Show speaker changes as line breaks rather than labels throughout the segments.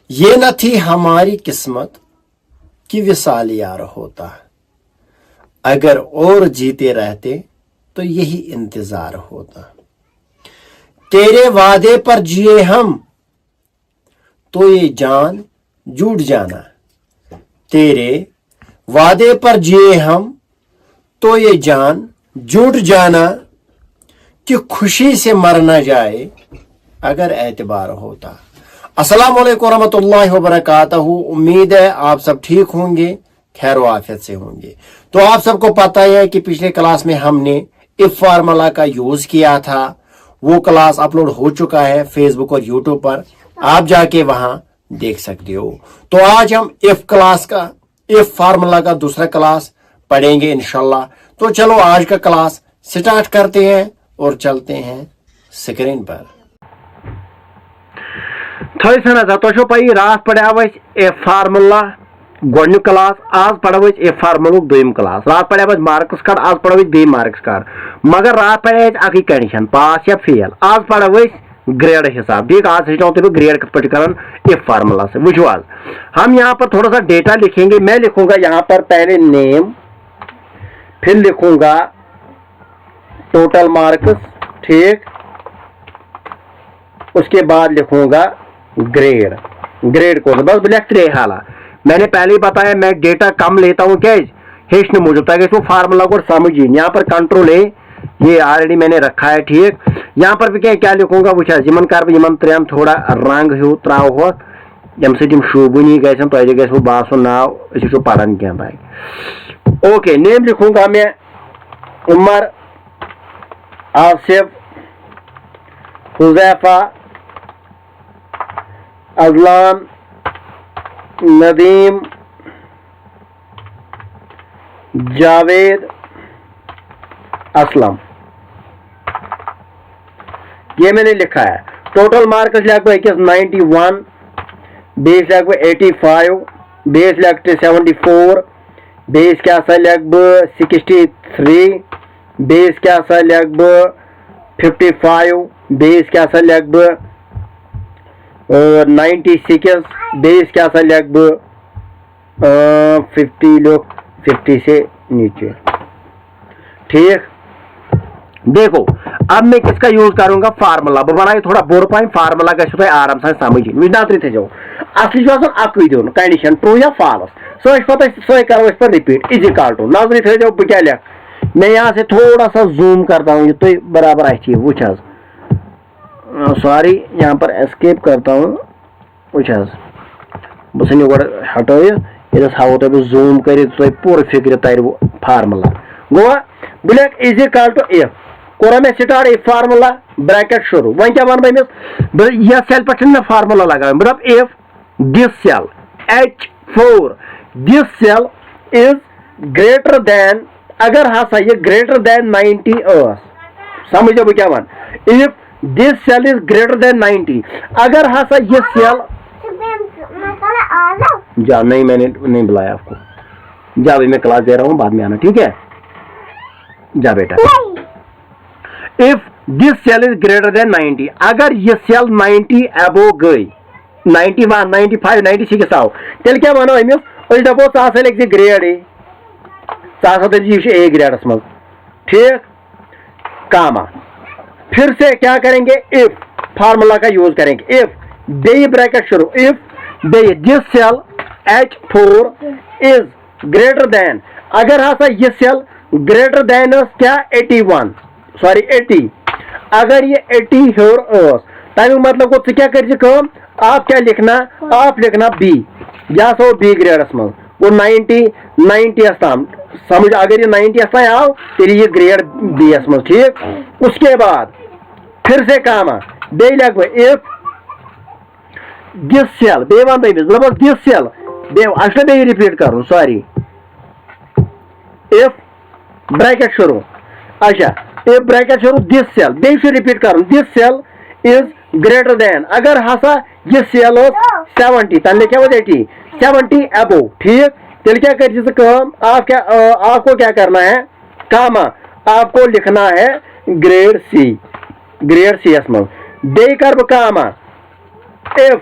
یہ نہ تھی ہماری قسمت کہ وصال یار ہوتا، اگر اور جیتے رہتے تو یہی انتظار ہوتا۔ تیرے وعدے پر جیے ہم تو یہ جان جھوٹ جانا، تیرے وعدے پر جیے ہم تو یہ جان جھوٹ جانا، کہ خوشی سے مر نہ جائے اگر اعتبار ہوتا۔ السلام علیکم ورحمۃ اللہ وبرکاتہ۔ امید ہے آپ سب ٹھیک ہوں گے، خیر و عافیت سے ہوں گے۔ تو آپ سب کو پتہ ہے کہ پچھلے کلاس میں ہم نے اف فارمولا کا یوز کیا تھا، وہ کلاس اپلوڈ ہو چکا ہے فیس بک اور یوٹیوب پر، آپ جا کے وہاں دیکھ سکتے ہو۔ تو آج ہم اف فارمولا کا دوسرا کلاس پڑھیں گے انشاءاللہ۔ تو چلو آج کا کلاس سٹارٹ کرتے ہیں اور چلتے ہیں سکرین پر۔
تو پی رات پڑھو اف فارمولا گۄڈنیُک کلاس، آز پڑھو اف فارمولہ دوٚیِم کلاس۔ رات پڑھو مارکس کارڈ، آز پڑھو بیٚیہِ مارکس کارڈ، مگر رات پڑھے اکٕے کنڈیشن، پاس یا فیل۔ آز پڑھو گریڈ حساب، ٹھیک۔ آج ہیچھناؤ تمہیں گریڈ کت پہ کران اف فارمولا سے۔ وچھو آج ہم یہاں پر تھوڑا سا ڈیٹا لکھیں گے۔ میں لکھوں گا یہاں پر پہلے نیم، پھر لکھوں گا ٹوٹل مارکس، ٹھیک۔ اس کے بعد لکھوں گا گریڈ کو بس لکھتے رہے حالہ۔ میں نے پہلے ہی بتایا میں ڈیٹا کم لیتا ہوں، کیا ہیچنے موجود تاکہ اس کو فارمولا کو سمجھیں۔ یہاں پر کنٹرول ہے، یہ آلریڈی میں نے رکھا ہے، ٹھیک۔ یہاں پر بھی کیا لکھوں گا وچھا یمن کر یمن ترین تھوڑا رنگ ہیو تراو ہوت یم سم شوبنی گھن تہ گھو باسن ناو اس پڑھان کی بھائی۔ اوکے، نیم لکھوں گا میں عمر، آصف، حذیفہ، اذلان، ندیم، جاوید، اسلم، یہ میں نے لکھا ہے۔ ٹوٹل مارکس لکھ بہ 91، بیس لکھ بہ 85، بیس لکھ 74، بیس کیا سا لکھ بہ 63، بیس کیا سا لکھ بہ 55، بیس کیا سا لکھ بہ 96، بیس کیا سا لکھ بہ 50، لوگ 50 سے نیچے، ٹھیک۔ دیکھو اب میں کس کا یوز کروں گا، فارمولا بہ بنائے تھوڑا بوڑ پائن، فارمولا گھو تہ آرام سان سمجھ نظر تھے جو اصلی اکوئی دن کنڈیشن ٹرو یا فالس، سو پتہ سو کرو اس پر رپیٹ از اکال ٹو نظر تھے جو بہ کیا لکھ۔ میں یہاں سے تھوڑا سا زوم کرتا ہوں، یہ تو برابر اچھی وچ حظ، سوری یہاں پر اسکیپ کرتا ہوں، وچ حظ بہ ثھنو گۄڈٕ ہٹٲیِتھ، یہ ہاو تہ بہ زوم کرتھ تہ پورٕ فکر تر فارمولا گوٚوا۔ بہ لکھ از اکال ٹو اف، کورا میں سٹارٹ اف فارمولا بریکٹ شروع، وۄنۍ کیا ون بہ یتھ سیل پہ میں فارمولا لگاوان، بہ دپ if this cell H4 this cell is greater than, اگر ہسا یہ گریٹر دین 90 ٲس، سمجھو بہ کیا one, if this cell is greater than 90، اگر ہسا یہ سیل جا نہیں میں نے نہیں بلایا آپ کو، جا ابھی میں کلاس دے رہا ہوں بعد میں آنا، ٹھیک ہے، جا بیٹا۔ If this cell is greater than 90، اگر یہ سیل 90 ابو گئی، 91 95 96 آو، تیل کیا ونو امس، اس دپو ژٕ ہسا لکھ گریڈ اے، ژٕ ہسا دپی یہ اے گریڈس مز، ٹھیک، کاما۔ پھر سے کیا کریں گے، اف فارمولا کا یوز کریں گے، اف بی بریکٹ شروع، if B this cell H4 is greater than, اگر ہسا یہ سیل گریٹر دین کیا 81 سوری 80، اگر یہ 80 ہیور اس تمیک مطلب گو کیا کر آپ کیا لکھنا، آپ لکھنا بی، یہ سا بی گریڈس مز وہ 90 تام، سمجھ اگر یہ 90 تام آو تیل یہ گریڈ بی یس مز، ٹھیک۔ اس کے بعد پھر سے کاما، بی لکھ بہ if this cell, B one this cell, اچھا بی رپیٹ کرو سوری، اف بریکٹ شروع، اچھا اف بریکٹ شروع دس سیل، بیس رپیٹ کرو دس سیل از گریٹر دین، اگر ہسا یہ سیل 70 تم لکھا 80 70 ابو، ٹھیک۔ تیل کیا کر آپ کو کیا کرنا ہے، کاما، آپ کو لکھنا ہے گریڈ سی یس مز، بی کر بہ کاما، اف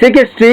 60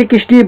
60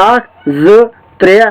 1 2 3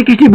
60